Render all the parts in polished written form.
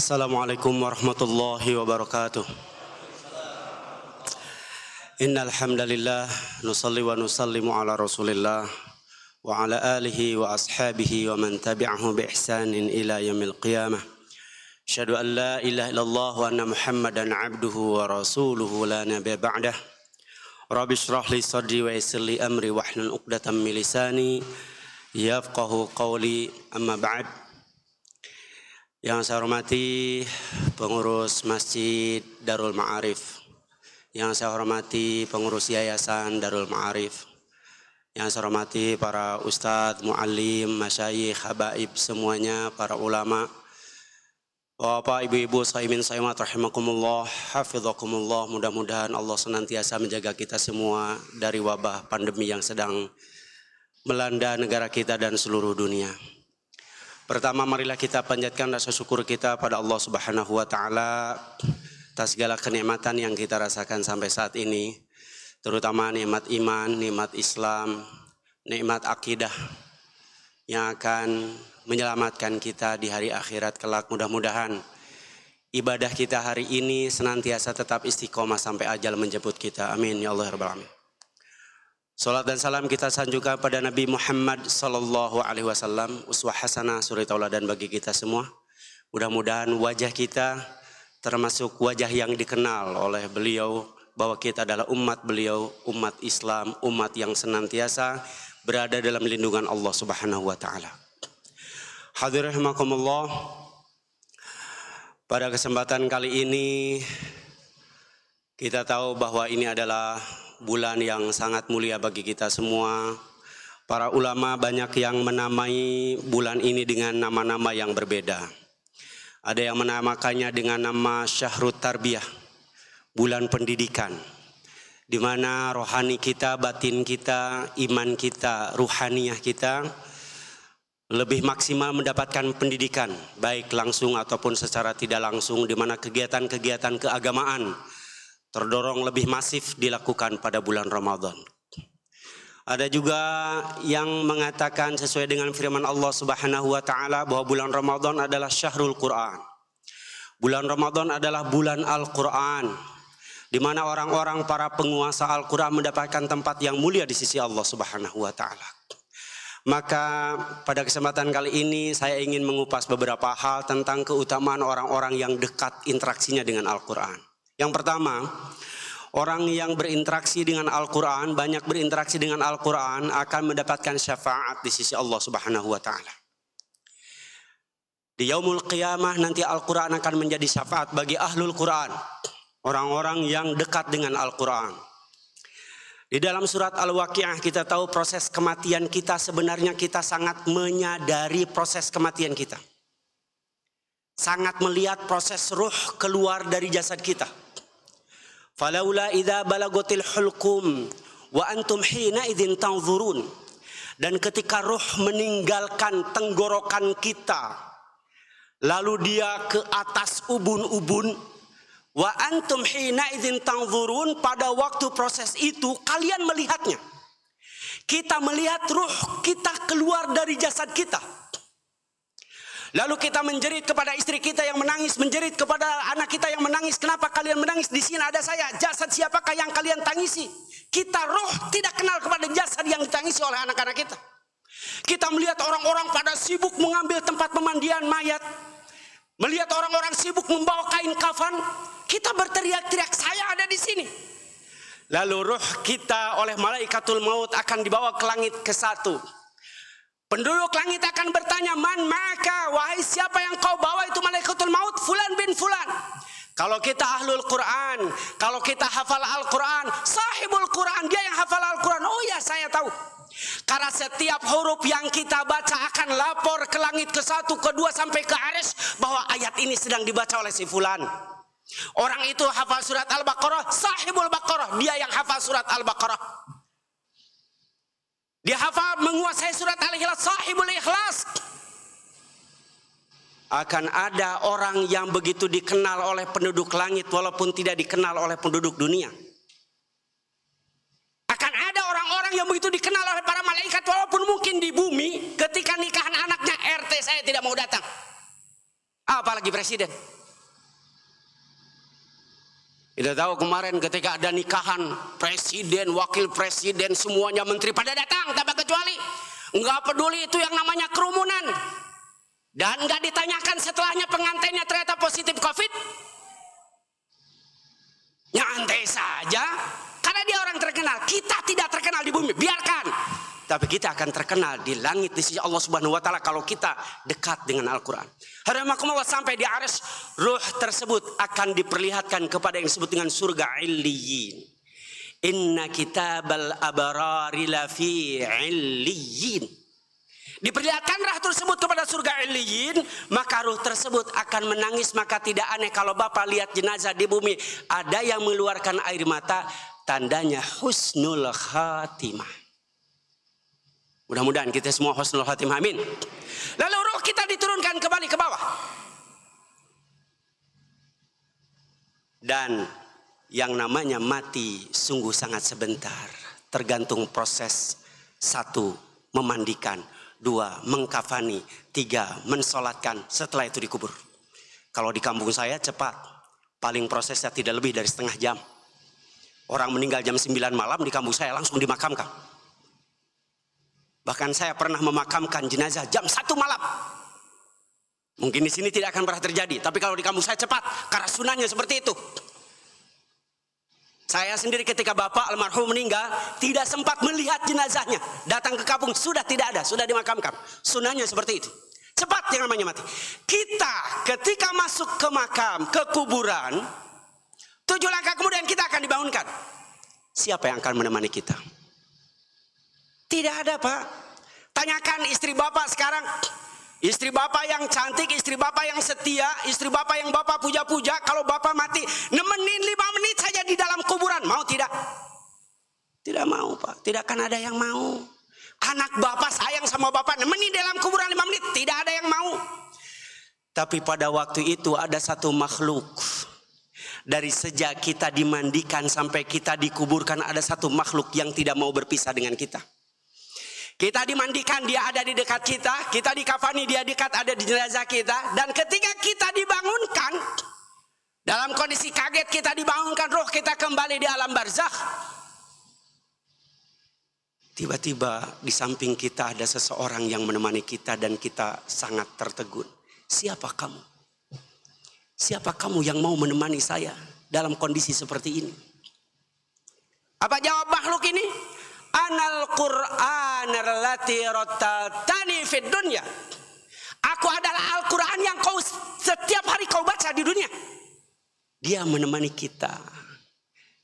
Assalamualaikum warahmatullahi wabarakatuh. Innal hamdalillah nusalli wa nusallimu ala Rasulillah wa ala alihi wa ashabihi wa man tabi'ahu bi ihsanin ila yaumil qiyamah. Asyhadu an la ilaha illallah wa anna Muhammadan abduhu wa rasuluhu la nabiyya ba'dah. Rabbi shrah li sadri wa yassir li amri wahlul 'uqdatam min lisani yafqahu qawli, amma ba'd. Yang saya hormati pengurus Masjid Darul Ma'arif, yang saya hormati pengurus Yayasan Darul Ma'arif, yang saya hormati para ustadz, muallim, masyayikh, habaib semuanya, para ulama, bapak, ibu-ibu, shaimin, shaimat, rahimakumullah, hafizakumullah. Mudah-mudahan Allah senantiasa menjaga kita semua dari wabah pandemi yang sedang melanda negara kita dan seluruh dunia. Pertama, marilah kita panjatkan rasa syukur kita pada Allah Subhanahu wa taala atas segala kenikmatan yang kita rasakan sampai saat ini, terutama nikmat iman, nikmat Islam, nikmat akidah yang akan menyelamatkan kita di hari akhirat kelak. Mudah-mudahan ibadah kita hari ini senantiasa tetap istiqomah sampai ajal menjemput kita. Amin ya Allah rabbal alamin. Salat dan salam kita sanjungkan pada Nabi Muhammad sallallahu alaihi wasallam, uswah hasanah, suri tauladan bagi kita semua. Mudah-mudahan wajah kita termasuk wajah yang dikenal oleh beliau, bahwa kita adalah umat beliau, umat Islam, umat yang senantiasa berada dalam lindungan Allah Subhanahu wa taala. Hadirin rahimakumullah, pada kesempatan kali ini kita tahu bahwa ini adalah bulan yang sangat mulia bagi kita semua. Para ulama banyak yang menamai bulan ini dengan nama-nama yang berbeda. Ada yang menamakannya dengan nama Syahrut Tarbiyah, bulan pendidikan, di mana rohani kita, batin kita, iman kita, ruhaniyah kita lebih maksimal mendapatkan pendidikan, baik langsung ataupun secara tidak langsung, di mana kegiatan-kegiatan keagamaan terdorong lebih masif dilakukan pada bulan Ramadan. Ada juga yang mengatakan sesuai dengan firman Allah Subhanahu wa taala bahwa bulan Ramadan adalah Syahrul Quran. Bulan Ramadan adalah bulan Al-Quran, di mana orang-orang para penguasa Al-Quran mendapatkan tempat yang mulia di sisi Allah Subhanahu wa taala. Maka pada kesempatan kali ini saya ingin mengupas beberapa hal tentang keutamaan orang-orang yang dekat interaksinya dengan Al-Quran. Yang pertama, orang yang berinteraksi dengan Al-Quran, banyak berinteraksi dengan Al-Quran, akan mendapatkan syafaat di sisi Allah Subhanahu wa taala. Di yaumul qiyamah nanti Al-Quran akan menjadi syafaat bagi ahlul Quran, orang-orang yang dekat dengan Al-Quran. Di dalam surat Al-Waqiah kita tahu proses kematian kita, sebenarnya kita sangat menyadari proses kematian kita. Sangat melihat proses ruh keluar dari jasad kita. Falaula idza balagatil hulqum wa antum hina idzin tanzurun. Dan ketika ruh meninggalkan tenggorokan kita, lalu dia ke atas ubun-ubun, wa antum hina idzin tanzurun, pada waktu proses itu kalian melihatnya. Kita melihat ruh kita keluar dari jasad kita. Lalu kita menjerit kepada istri kita yang menangis, menjerit kepada anak kita yang menangis. Kenapa kalian menangis? Di sini ada saya. Jasad siapakah yang kalian tangisi? Kita roh tidak kenal kepada jasad yang ditangisi oleh anak-anak kita. Kita melihat orang-orang pada sibuk mengambil tempat pemandian mayat, melihat orang-orang sibuk membawa kain kafan. Kita berteriak-teriak, saya ada di sini. Lalu roh kita oleh malaikatul maut akan dibawa ke langit ke-1. Penduduk langit akan bertanya, man maka, wahai siapa yang kau bawa itu malaikatul maut? Fulan bin fulan. Kalau kita ahlul Quran, kalau kita hafal Al-Quran, sahibul Quran, dia yang hafal Al-Quran. Oh ya, saya tahu. Karena setiap huruf yang kita baca akan lapor ke langit ke-1, ke-2 sampai ke arsy bahwa ayat ini sedang dibaca oleh si fulan. Orang itu hafal surat Al-Baqarah, sahibul Baqarah, dia yang hafal surat Al-Baqarah. Dia hafal menguasai surat Al-Ikhlas, sahibul Ikhlas. Akan ada orang yang begitu dikenal oleh penduduk langit walaupun tidak dikenal oleh penduduk dunia. Akan ada orang-orang yang begitu dikenal oleh para malaikat walaupun mungkin di bumi ketika nikahan anaknya RT saya tidak mau datang. apalagi presiden. Tidak tahu kemarin ketika ada nikahan presiden, wakil presiden, semuanya menteri pada datang tanpa kecuali. Enggak peduli itu yang namanya kerumunan. Dan enggak ditanyakan setelahnya pengantinnya ternyata positif COVID. Nyantai saja. Karena dia orang terkenal. Kita tidak terkenal di bumi, biarkan. Tapi kita akan terkenal di langit di sisi Allah Subhanahu wa taala kalau kita dekat dengan Al-Qur'an. Hadirin sampai di arsy ruh tersebut akan diperlihatkan kepada yang disebut dengan surga Illiyin. Inna kitabal abarari lafi Illiyin. Diperlihatkan roh tersebut kepada surga Illiyin, maka ruh tersebut akan menangis. Maka tidak aneh kalau Bapak lihat jenazah di bumi ada yang mengeluarkan air mata, tandanya husnul khatimah. Mudah-mudahan kita semua husnul khatimah, amin. Lalu roh kita diturunkan kembali ke bawah. Dan yang namanya mati sungguh sangat sebentar. Tergantung proses. 1. Memandikan. 2. Mengkafani. 3. Mensolatkan. Setelah itu dikubur. Kalau di kampung saya cepat. Paling prosesnya tidak lebih dari setengah jam. Orang meninggal jam 9 malam di kampung saya langsung dimakamkan. Bahkan saya pernah memakamkan jenazah jam 1 malam. Mungkin di sini tidak akan pernah terjadi, tapi kalau di kampung saya cepat karena sunahnya seperti itu. Saya sendiri ketika bapak almarhum meninggal tidak sempat melihat jenazahnya. Datang ke kampung sudah tidak ada, sudah dimakamkan. Sunahnya seperti itu. Cepat yang namanya mati. Kita ketika masuk ke makam, ke kuburan, 7 langkah kemudian kita akan dibangunkan. Siapa yang akan menemani kita? Tidak ada, Pak. Tanyakan istri bapak sekarang. Istri bapak yang cantik, istri bapak yang setia, istri bapak yang bapak puja-puja. Kalau bapak mati, nemenin 5 menit saja di dalam kuburan. Mau tidak? Tidak mau, Pak. Tidak akan ada yang mau. Anak bapak sayang sama bapak, nemenin dalam kuburan 5 menit. Tidak ada yang mau. Tapi pada waktu itu ada satu makhluk. Dari sejak kita dimandikan sampai kita dikuburkan, ada satu makhluk yang tidak mau berpisah dengan kita. Kita dimandikan, dia ada di dekat kita. Kita dikafani, dia dekat ada di jenazah kita. Dan ketika kita dibangunkan, dalam kondisi kaget kita dibangunkan, roh kita kembali di alam barzakh. Tiba-tiba di samping kita ada seseorang yang menemani kita dan kita sangat tertegun. Siapa kamu? Siapa kamu yang mau menemani saya dalam kondisi seperti ini? Apa jawab makhluk ini? Anal Qur'an allati rattaltani fid dunya. Aku adalah Al-Quran yang kau setiap hari kau baca di dunia. Dia menemani kita.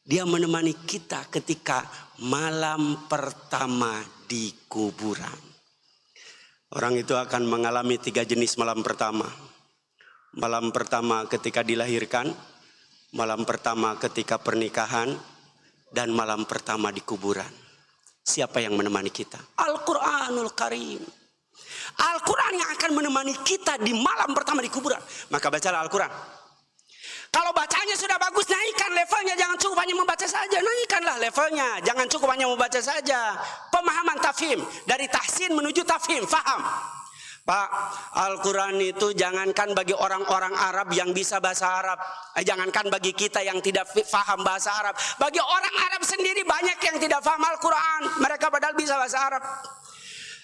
Dia menemani kita ketika malam pertama di kuburan. Orang itu akan mengalami 3 jenis malam pertama. Malam pertama ketika dilahirkan, malam pertama ketika pernikahan, dan malam pertama di kuburan. Siapa yang menemani kita? Al-Quranul Karim. Al-Quran yang akan menemani kita di malam pertama di kuburan. Maka bacalah Al-Quran. Kalau bacanya sudah bagus, naikkan levelnya. Jangan cukup hanya membaca saja. Naikkanlah levelnya. Jangan cukup hanya membaca saja. Pemahaman tafhim. Dari tahsin menuju tafhim. Faham. Pak, Al-Quran itu jangankan bagi orang-orang Arab yang bisa bahasa Arab. Jangankan bagi kita yang tidak paham bahasa Arab. Bagi orang Arab sendiri banyak yang tidak paham Al-Quran. Mereka padahal bisa bahasa Arab.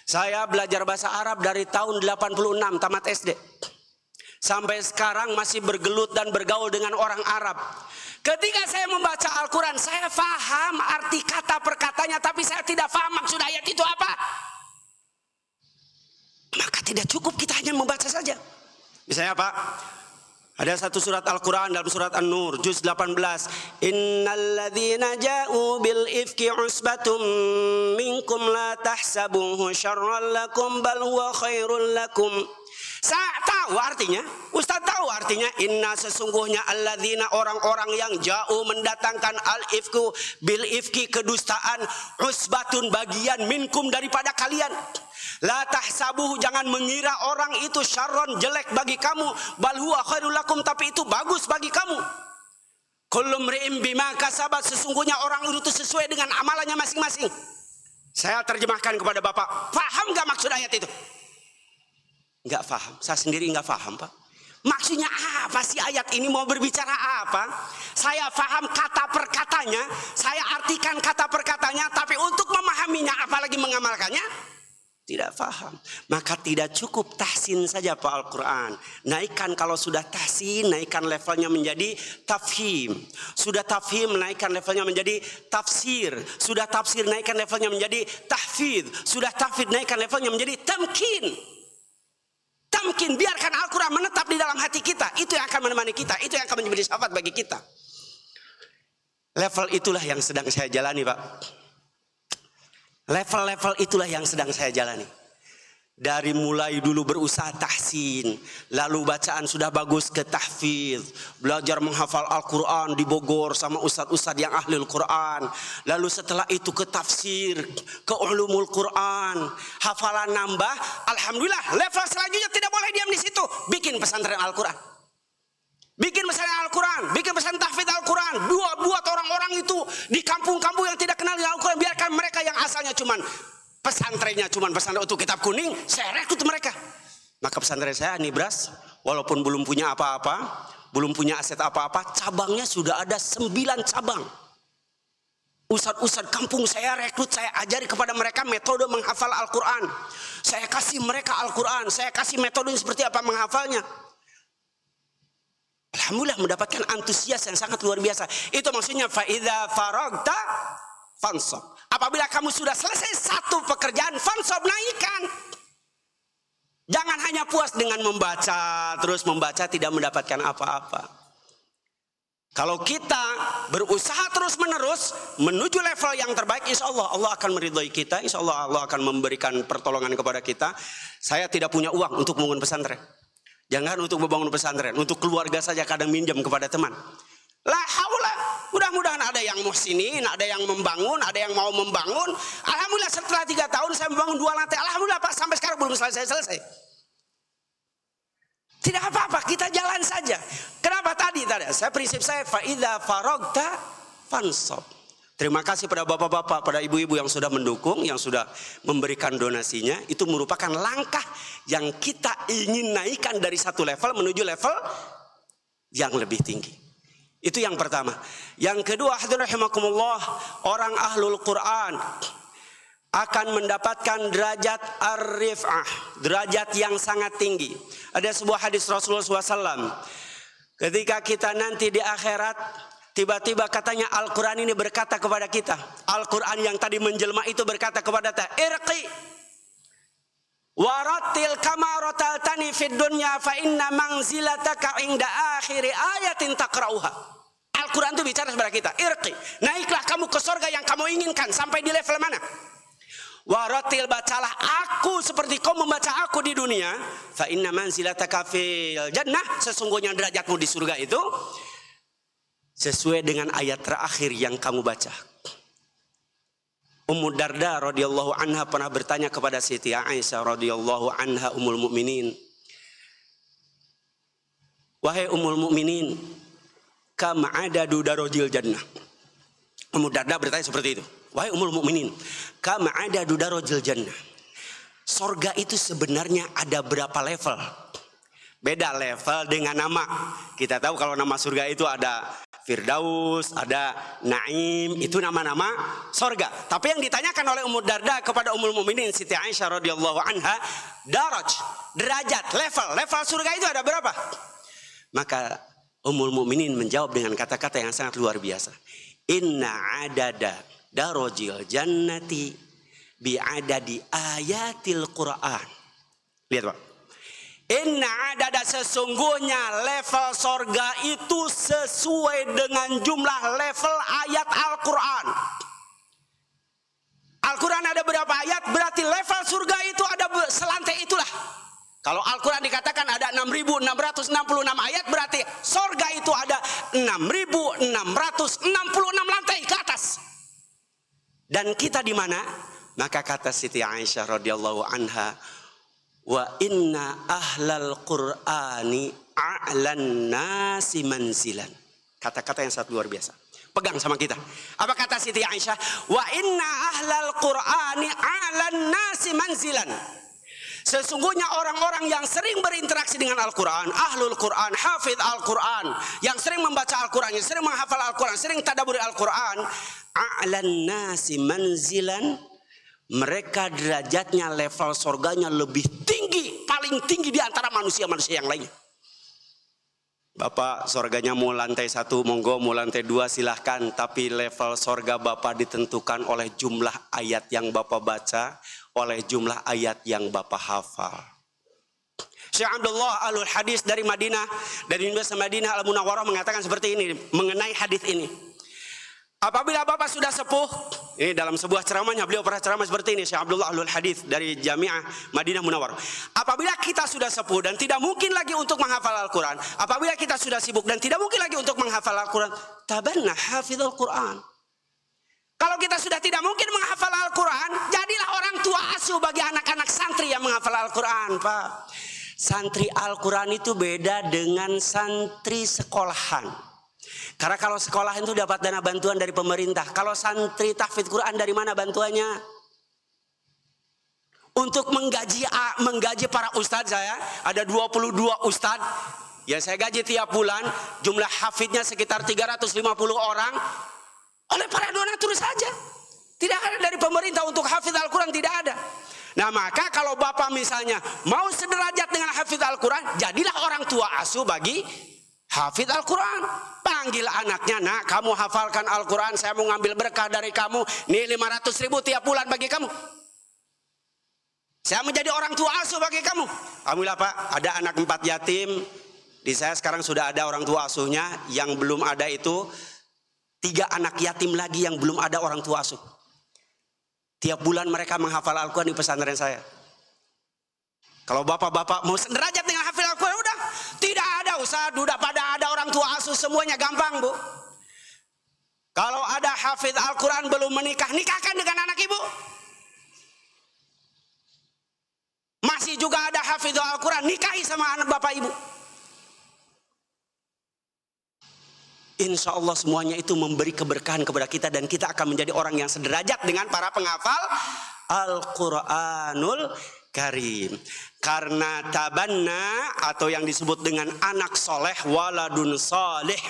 Saya belajar bahasa Arab dari tahun 86 tamat SD. Sampai sekarang masih bergelut dan bergaul dengan orang Arab. Ketika saya membaca Al-Quran, saya paham arti kata per katanya. Tapi saya tidak paham maksud ayat itu apa. Maka tidak cukup kita hanya membaca saja. Misalnya Pak, ada satu surat Al-Quran dalam surat An-Nur juz 18. Innalladzina ja'u bil ifki usbatum minkum la tahsabuhu syarran lakum bal huwa khairul lakum. Saya tahu artinya, Ustaz tahu artinya. Inna sesungguhnya alladzina orang-orang yang jauh mendatangkan al-ifku bil ifki kedustaan, usbatun bagian minkum daripada kalian. La tahsabuhu jangan mengira orang itu syarron jelek bagi kamu, bal huwa khairul lakum tapi itu bagus bagi kamu. Kullu mri'in bima kasabat sesungguhnya orang itu sesuai dengan amalannya masing-masing. Saya terjemahkan kepada Bapak. Paham enggak maksud ayat itu? Enggak paham. Saya sendiri enggak paham, Pak. Maksudnya apa sih ayat ini, mau berbicara apa? Saya paham kata per katanya, saya artikan kata per katanya, tapi untuk memahaminya apalagi mengamalkannya tidak paham. Maka tidak cukup tahsin saja Pak Al-Quran. Naikkan, kalau sudah tahsin, naikkan levelnya menjadi tafhim. Sudah tafhim, naikkan levelnya menjadi tafsir. Sudah tafsir, naikkan levelnya menjadi tahfidz. Sudah tahfidz, naikkan levelnya menjadi tamkin. Tamkin, biarkan Al-Quran menetap di dalam hati kita. Itu yang akan menemani kita, itu yang akan menjadi syafaat bagi kita. Level itulah yang sedang saya jalani Pak. Level-level itulah yang sedang saya jalani. Dari mulai dulu berusaha tahsin, lalu bacaan sudah bagus ke tahfidz, belajar menghafal Al-Quran di Bogor sama ustadz-ustadz yang ahli Al-Quran. Lalu setelah itu ke tafsir, ke ulumul Quran, hafalan nambah. Alhamdulillah, level selanjutnya tidak boleh diam di situ. Bikin pesantren Al-Quran. Bikin pesantren Al-Quran, bikin pesantren tahfidz Al-Quran. Buat orang-orang itu di kampung-kampung yang tidak kenal Al-Quran. Biarkan mereka yang asalnya cuman pesantrennya cuman pesantren untuk kitab kuning, saya rekrut mereka. Maka pesantren saya Nibras, walaupun belum punya apa-apa, belum punya aset apa-apa, cabangnya sudah ada 9 cabang. Ustadz-ustadz kampung saya rekrut, saya ajari kepada mereka metode menghafal Al-Quran. Saya kasih mereka Al-Quran, saya kasih metode seperti apa menghafalnya. Alhamdulillah mendapatkan antusias yang sangat luar biasa. Itu maksudnya faidza faragta fansab. Apabila kamu sudah selesai satu pekerjaan, fansab, naikkan. Jangan hanya puas dengan membaca, terus membaca tidak mendapatkan apa-apa. Kalau kita berusaha terus menerus menuju level yang terbaik, insya Allah Allah akan meridhai kita, insya Allah Allah akan memberikan pertolongan kepada kita. Saya tidak punya uang untuk membangun pesantren. Jangan untuk membangun pesantren, untuk keluarga saja kadang minjam kepada teman. La haula, mudah-mudahan ada yang muhsinin, ada yang membangun, ada yang mau membangun. Alhamdulillah setelah 3 tahun saya membangun 2 lantai. Alhamdulillah Pak, sampai sekarang belum selesai. Tidak apa-apa, kita jalan saja. Kenapa tadi? Prinsip saya faidza faragta fansab. Terima kasih pada bapak-bapak, pada ibu-ibu yang sudah mendukung, yang sudah memberikan donasinya. Itu merupakan langkah yang kita ingin naikkan dari satu level menuju level yang lebih tinggi. Itu yang pertama. Yang kedua, hadirin rahimakumullah, orang ahlul Quran akan mendapatkan derajat ar-rif'ah, derajat yang sangat tinggi. Ada sebuah hadis Rasulullah SAW. Ketika kita nanti di akhirat, tiba-tiba katanya Al-Quran ini berkata kepada kita, Al-Quran yang tadi menjelma itu berkata kepada kita, irqi waratil kama rataltani fid dunya fa inna manzilataka inda akhiri ayatin taqra'uha. Al-Quran itu bicara kepada kita, irqi, naiklah kamu ke surga yang kamu inginkan. Sampai di level mana? Waratil, bacalah aku seperti kau membaca aku di dunia. Fa inna manzilataka fil jannah, sesungguhnya derajatmu di surga itu sesuai dengan ayat terakhir yang kamu baca. Ummu Darda radhiyallahu anha pernah bertanya kepada Siti Aisyah radhiyallahu anha ummul mukminin, wahai ummul mukminin, kam adadu darajil jannah. Ummu Darda bertanya seperti itu, wahai ummul mukminin, kam adadu darajil jannah. Sorga itu sebenarnya ada berapa level? Beda level dengan nama. Kita tahu kalau nama surga itu ada Firdaus, ada Naim, itu nama-nama sorga. Tapi yang ditanyakan oleh Ummu Darda kepada Ummul Mukminin Siti Aisyah radhiyallahu anha, daraj, derajat, level surga itu ada berapa? Maka Ummul Mukminin menjawab dengan kata-kata yang sangat luar biasa. Inna adada darajil jannati bi adadi ayatil Quran. Lihat Pak. Inna adada, sesungguhnya level sorga itu sesuai dengan jumlah level ayat Al-Quran. Al-Quran ada berapa ayat? Berarti level surga itu ada selantai itulah. Kalau Al-Quran dikatakan ada 6.666 ayat, berarti sorga itu ada 6.666 lantai ke atas. Dan kita di mana? Maka kata Siti Aisyah radhiyallahu anha, wa inna ahlal Qur'ani a'lan nasi manzilan. Kata-kata yang sangat luar biasa. Pegang sama kita. Apa kata Siti Aisyah? Wa inna ahlal Qur'ani a'lan nasi manzilan. Sesungguhnya orang-orang yang sering berinteraksi berinteraksi dengan Al-Quran, ahlul Quran, hafidh Al-Quran, yang sering membaca Al-Quran, yang sering menghafal Al-Quran, sering tadabburi Al-Quran, a'lan nasi manzilan, mereka derajatnya, level surganya lebih tinggi, paling tinggi di antara manusia-manusia yang lainnya. Bapak surganya mau lantai 1, monggo, mau lantai 2 silahkan. Tapi level surga Bapak ditentukan oleh jumlah ayat yang Bapak baca, oleh jumlah ayat yang Bapak hafal. Syekh Abdullah Alul Hadis dari Madinah, dari Universitas Madinah Al-Munawwarah mengatakan seperti ini mengenai hadis ini. Apabila Bapak sudah sepuh, ini dalam sebuah ceramahnya beliau pernah ceramah seperti ini, Syekh Abdullah Alul Hadis dari Jami'ah Madinah Munawwarah. Apabila kita sudah sepuh dan tidak mungkin lagi untuk menghafal Al-Quran, apabila kita sudah sibuk dan tidak mungkin lagi untuk menghafal Al-Quran, tabanna hafizul Quran. Kalau kita sudah tidak mungkin menghafal Al-Quran, jadilah orang tua asuh bagi anak-anak santri yang menghafal Al-Quran, Pak. Santri Al-Quran itu beda dengan santri sekolahan. Karena kalau sekolah itu dapat dana bantuan dari pemerintah. Kalau santri tahfidz Quran dari mana bantuannya? Untuk menggaji para ustadz saya. Ada 22 ustadz. Ya saya gaji tiap bulan. Jumlah hafidnya sekitar 350 orang. Oleh para donatur saja. Tidak ada dari pemerintah untuk hafidz Al-Quran. Tidak ada. Nah maka kalau Bapak misalnya mau sederajat dengan hafidz Al-Quran. Jadilah orang tua asuh bagi hafidz Al-Quran. Panggil anaknya, nak kamu hafalkan Al-Quran, saya mau ngambil berkah dari kamu, nih 500.000 tiap bulan bagi kamu. Saya menjadi orang tua asuh bagi kamu. Alhamdulillah Pak, ada anak 4 yatim. Di saya sekarang sudah ada orang tua asuhnya. Yang belum ada itu 3 anak yatim lagi yang belum ada orang tua asuh. Tiap bulan mereka menghafal Al-Quran di pesantren saya. Kalau bapak-bapak mau sederajat dengan hafil Al-Quran, udah tidak ada usah, udah pada ada orang tua asuh, semuanya gampang Bu. Kalau ada hafidz Al-Quran belum menikah, nikahkan dengan anak ibu. Masih juga ada hafidz Al-Quran, nikahi sama anak bapak ibu. Insya Allah semuanya itu memberi keberkahan kepada kita dan kita akan menjadi orang yang sederajat dengan para penghafal Al-Quranul Karim. Karena tabanna atau yang disebut dengan anak soleh, waladun soleh,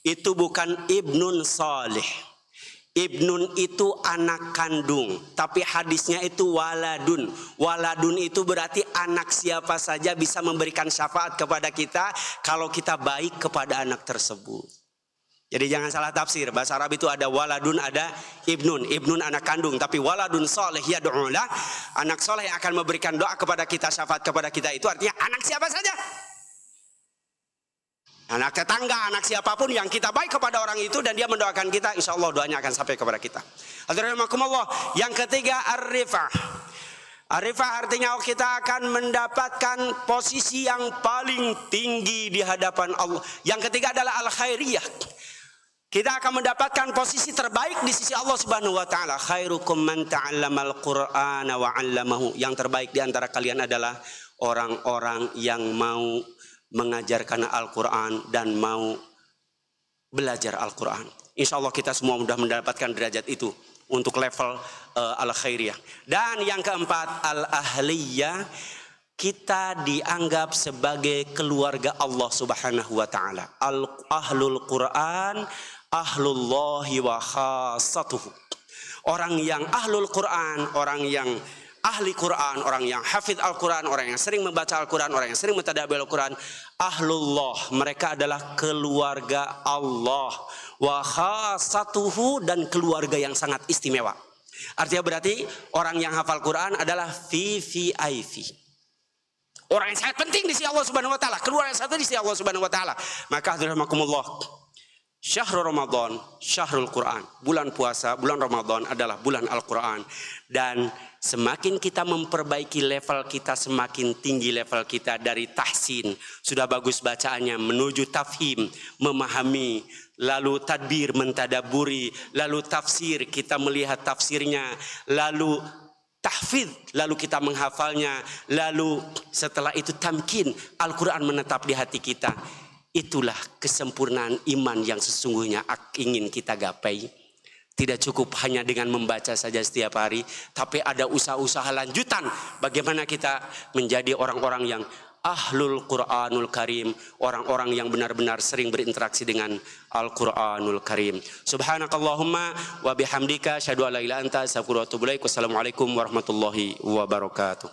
itu bukan ibnun soleh. Ibnun itu anak kandung, tapi hadisnya itu waladun. Waladun itu berarti anak siapa saja bisa memberikan syafaat kepada kita kalau kita baik kepada anak tersebut. Jadi jangan salah tafsir. Bahasa Arab itu ada waladun, ada ibnun. Ibnun anak kandung, tapi waladun soleh yad'ulah, anak soleh yang akan memberikan doa kepada kita, syafaat kepada kita, itu artinya anak siapa saja. Anak tetangga, anak siapapun yang kita baik kepada orang itu dan dia mendoakan kita, insya Allah doanya akan sampai kepada kita. Yang ketiga, ar-rifah. Ar-rifah artinya kita akan mendapatkan posisi yang paling tinggi di hadapan Allah. Yang ketiga adalah al-khairiyah. Kita akan mendapatkan posisi terbaik di sisi Allah Subhanahu wa taala. Khairukum man ta'allamal Qur'ana wa 'allamahu. Yang terbaik di antara kalian adalah orang-orang yang mau mengajarkan Al-Quran dan mau belajar Al-Quran. Insya Allah kita semua mudah mendapatkan derajat itu untuk level al-khairiyah. Dan yang keempat, al-ahliyah. Kita dianggap sebagai keluarga Allah Subhanahu wa taala. Ahlul Quran, ahlullahi wa khassatuhu. Orang yang ahlul Quran, orang yang ahli Quran, orang yang hafidh Al-Quran, orang yang sering membaca Al-Quran, orang yang sering mentadabbur Al-Quran, ahlullah, mereka adalah keluarga Allah, wa khassatuhu, dan keluarga yang sangat istimewa. Artinya berarti orang yang hafal Quran adalah VVIP. Orang yang sangat penting di sisi Allah Subhanahu wa taala, keluarga yang satu di sisi Allah Subhanahu wa taala. Maka rahimakumullah, Syahrul Ramadan, Syahrul Quran. Bulan puasa, bulan Ramadan adalah bulan Al-Quran. Dan semakin kita memperbaiki level kita, semakin tinggi level kita dari tahsin. Sudah bagus bacaannya, menuju tafhim, memahami. Lalu tadbir, mentadaburi. Lalu tafsir, kita melihat tafsirnya. Lalu tahfidz, lalu kita menghafalnya. Lalu setelah itu tamkin, Al-Quran menetap di hati kita. Itulah kesempurnaan iman yang sesungguhnya ingin kita gapai. Tidak cukup hanya dengan membaca saja setiap hari, tapi ada usaha-usaha lanjutan bagaimana kita menjadi orang-orang yang ahlul Qur'anul Karim, orang-orang yang benar-benar sering berinteraksi dengan Al-Qur'anul Karim. Subhanakallahumma wa bihamdika asyhadu an la ilaha illa anta astaghfiruka wa atubu ilaik. Wassalamualaikum warahmatullahi wabarakatuh.